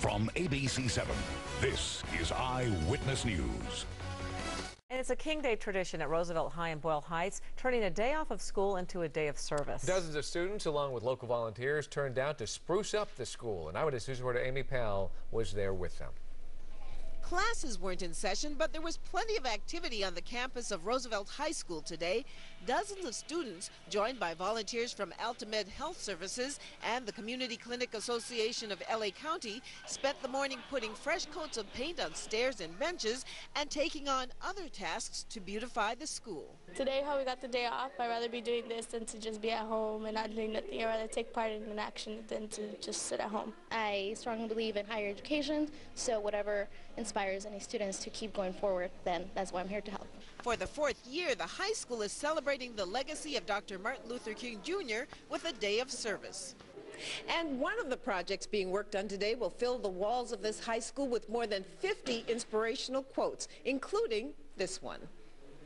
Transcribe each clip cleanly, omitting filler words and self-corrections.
From ABC7, this is Eyewitness News. And it's a King Day tradition at Roosevelt High in Boyle Heights, turning a day off of school into a day of service. Dozens of students, along with local volunteers, turned out to spruce up the school. And Eyewitness News reporter Amy Powell was there with them. Classes weren't in session, but there was plenty of activity on the campus of Roosevelt High School today. Dozens of students, joined by volunteers from Altamed Health Services and the Community Clinic Association of LA County, spent the morning putting fresh coats of paint on stairs and benches and taking on other tasks to beautify the school. Today, how we got the day off, I'd rather be doing this than to just be at home and not doing nothing. I'd rather take part in an action than to just sit at home. I strongly believe in higher education, so whatever inspires any students to keep going forward, then that's why I'm here to help. For the fourth year, the high school is celebrating the legacy of Dr. Martin Luther King Jr. with a day of service. And one of the projects being worked on today will fill the walls of this high school with more than 50 inspirational quotes, including this one.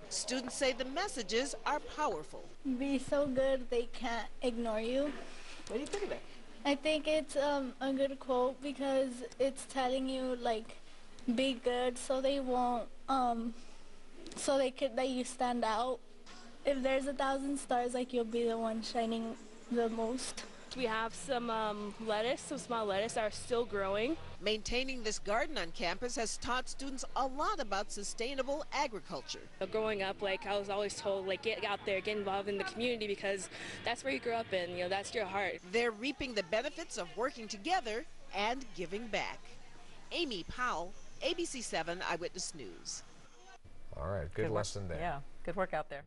Students say the messages are powerful. Be so good they can't ignore you. What do you think of it? I think it's a good quote because it's telling you, like, be good so they won't, that you stand out. If there's 1,000 stars, like, you'll be the one shining the most. We have some lettuce, some small lettuce that are still growing. Maintaining this garden on campus has taught students a lot about sustainable agriculture. Growing up, like, I was always told, like, get out there, get involved in the community because that's where you grew up in, that's your heart. They're reaping the benefits of working together and giving back. Amy Powell, ABC7 Eyewitness News. All right, good lesson there. Yeah, good work out there.